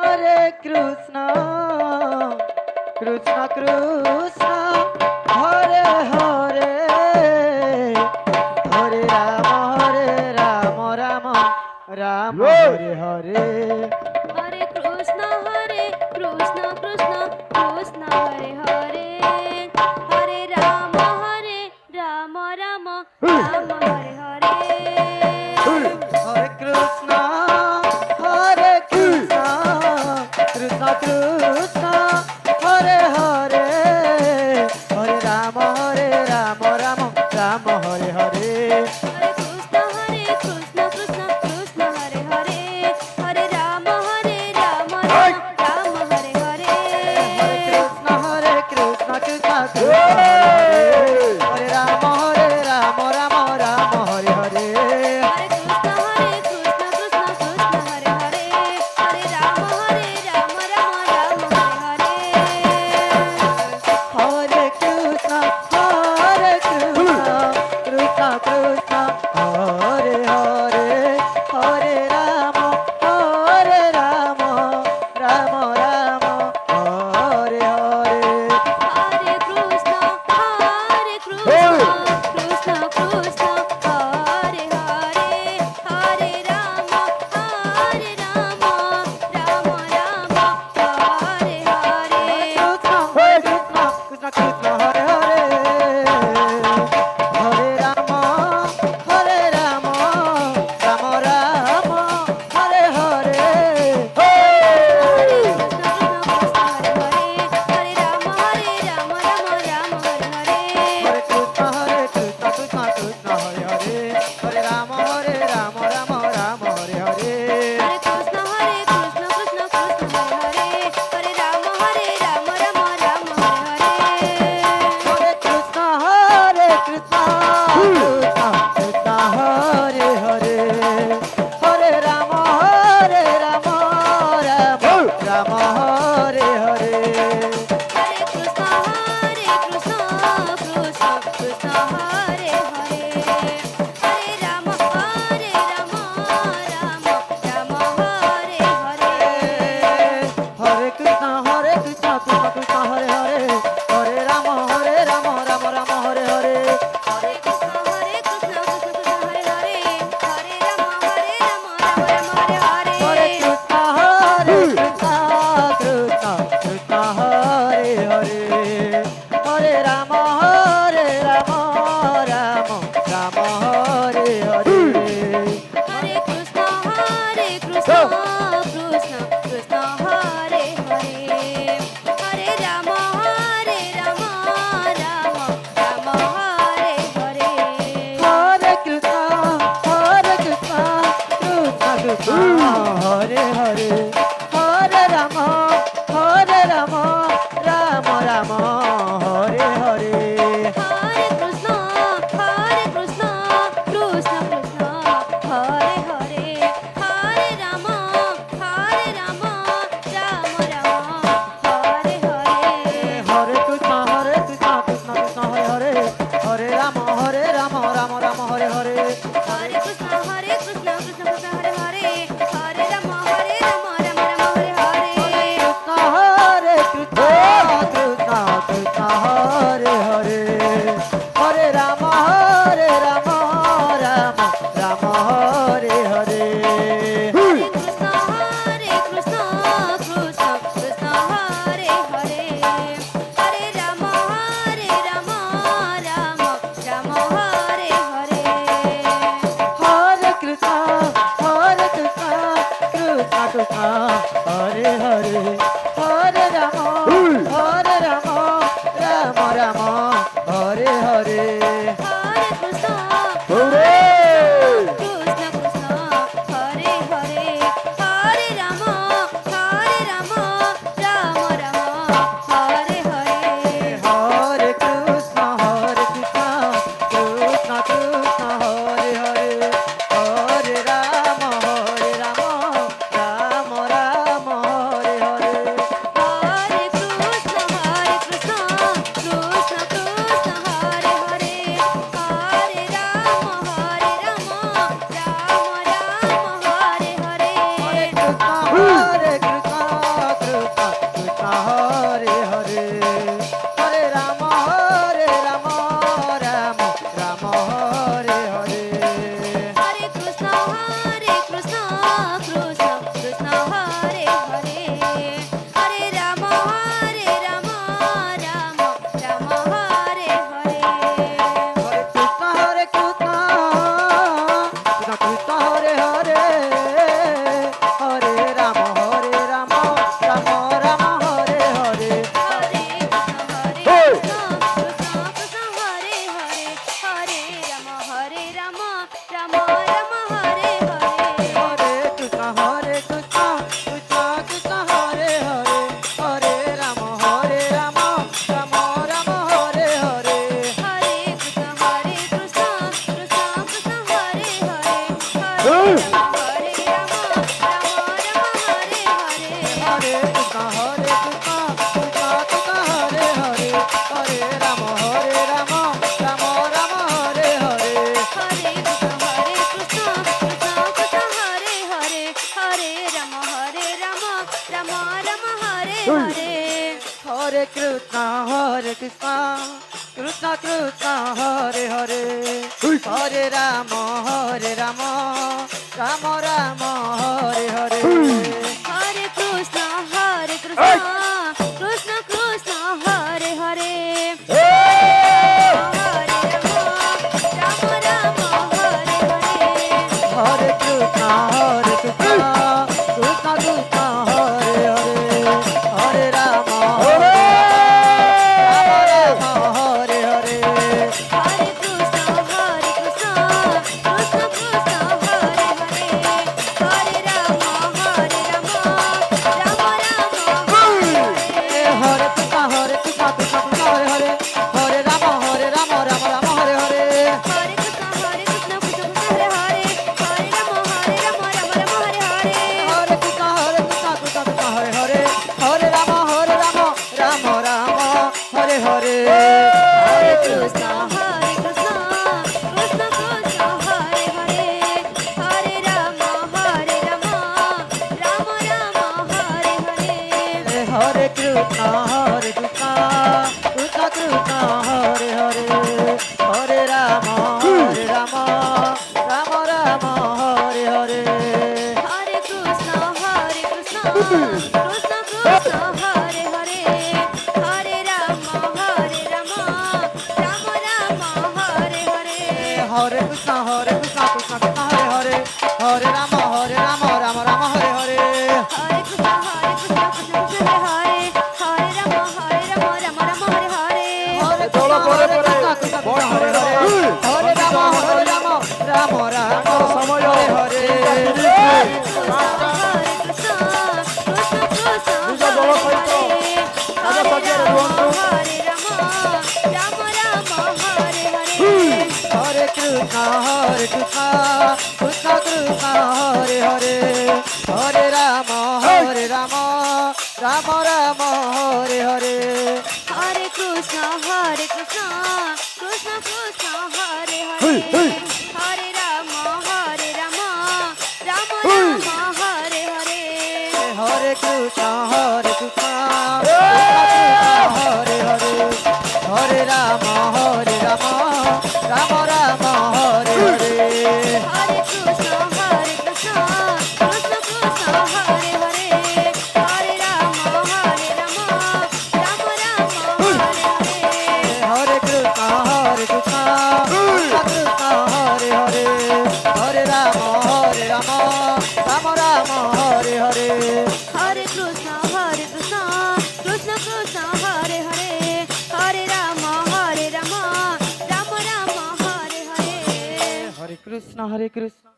Hare Krishna, Krishna Krishna, Hare Hare, Hare Rama, Hare Rama, Rama Rama, Hare Hare. Hare Krishna, Krishna Krishna, Hare Hare, Hare Rama, Rama Rama, Hare Hare. Hare Krishna, Hare Krishna, Krishna Krishna, Hare Hare, Hare Rama, Rama Rama, Hare Hare. Hare Krishna, Krishna Krishna, Hare Hare, Hare Rama, Rama Rama, Hare Hare Hare. Krishna, Krishna Krishna, Hare Hare, Hare Rama, Rama Rama, Hare Hare. Hare Krishna, Krishna Krishna, Hare Hare, Hare Rama, Rama Rama, Hare Hare. Hare Krishna, Krishna Krishna, Hare Hare, Hare Rama, Rama Rama, Hare Hare. Hare Krishna, Krishna Krishna, Hare Hare, Hare Rama, Rama Rama, Hare Hare. Hare Krishna, Krishna Krishna, Hare Hare, Hare Rama, Rama Rama, Hare Hare. Hare Krishna, Krishna Krishna, Hare Hare, Hare Rama, Rama Rama, Hare Hare Hare. Krishna, Krishna Krishna, Hare Hare, Hare Rama, Rama Rama, Hare Hare. Hare Krishna, Krishna Krishna, Hare Hare, Hare Rama, Rama Rama, Hare Hare. Hare Krishna, Krishna Krishna, Hare Hare, Hare Rama, Rama Hare Hare. Hare Krishna, Krishna Krishna, Hare Hare, Hare Rama, Rama Rama, Hare Hare. Hare Krishna, Krishna Krishna, Hare Hare, Hare Rama, Rama Rama, Hare Hare. Hare Krishna, Krishna Krishna, Hare Hare, Hare Rama, Rama Rama, Hare Hare Hare. Krishna, Krishna Krishna, Hare Hare, Hare Rama, Rama Rama, Hare Hare. Hare Krishna, Krishna Krishna, Hare Hare, Hare Rama, Rama Rama, Hare Hare. Hare Krishna, Krishna Krishna, Hare Hare, Hare Rama, Rama Rama, Hare Hare. Hare Krishna, Krishna Krishna, Hare Hare, Hare Rama, Rama Rama, Hare Hare. Hare Krishna, Krishna Krishna, Hare Hare, Hare Rama, Rama Rama, Hare Hare. Hare Krishna, Krishna Krishna, Hare Hare, Hare Rama, Rama Hare Hare Krishna হরে কৃষ্ণ কৃষ্ণ কৃষ্ণ হরে হরে হরে রাম রাম রাম হরে হরে হরে কৃষ্ণ কৃষ্ণ কৃষ্ণ হরে হরে হরে রাম রাম হরে হরে হরে কৃষ্ণ কৃষ্ণ কৃষ্ণ কৃষ্ণ হরে হরে হরে রাম রাম হরে হরে হরে কৃষ্ণ কৃষ্ণ কৃষ্ণ কৃষ্ণ হরে হরে হরে রাম রাম রাম হরে হরে কৃষ্ণ কৃষ্ণ কৃষ্ণ হরে হরে হরে রাম রাম রাম হরে হরে হরে কৃষ্ণ কৃষ্ণ কৃষ্ণ হরে হরে হরে রাম রাম রাম হরে হরে হরে কৃষ্ণ কৃষ্ণ কৃষ্ণ হরে হরে হরে রাম রাম রাম হরে হরে হরে কৃষ্ণ কৃষ্ণ কৃষ্ণ কৃষ্ণ হরে হরে হরে রাম রাম রাম রাম হরে হরে হরে কৃষ্ণ কৃষ্ণ কৃষ্ণ হরে হরে হরে রাম রাম রাম হরে হরে হরে কৃষ্ণ কৃষ্ণ কৃষ্ণ কৃষ্ণ হরে হরে হরে রাম রাম রাম হরে হরে হরে কৃষ্ণ কৃষ্ণ কৃষ্ণ হরে হরে হরে রাম রাম রাম হরে হরে হরে কৃষ্ণ কৃষ্ণ কৃষ্ণ হরে হরে রাম রাম রাম হরে হরে হরে কৃষ্ণ কৃষ্ণ কৃষ্ণ হরে হরে হরে রাম রাম রাম সময় হরে হরে হরে কৃষ্ণ কৃষ্ণ কৃষ্ণ কৃষ্ণ হরে হরে হরে রাম রাম রাম হরে হরে হরে কৃষ্ণ কৃষ্ণ কৃষ্ণ কৃষ্ণ হরে হরে হরে রাম রাম রাম হরে হরে হরে কৃষ্ণ কৃষ্ণ হরে হরে হরে রাম রাম রাম হরে হরে হরে কৃষ্ণ কৃষ্ণ কৃষ্ণ কৃষ্ণ হরে হরে হরে রাম রাম রাম হরে হরে হরে কৃষ্ণ কৃষ্ণ কৃষ্ণ হরে হরে হরে রাম রাম রাম হরে হরে হরে কৃষ্ণ কৃষ্ণ কৃষ্ণ কৃষ্ণ হরে হরে হরে রাম রাম রাম রাম হরে হরে হরে কৃষ্ণ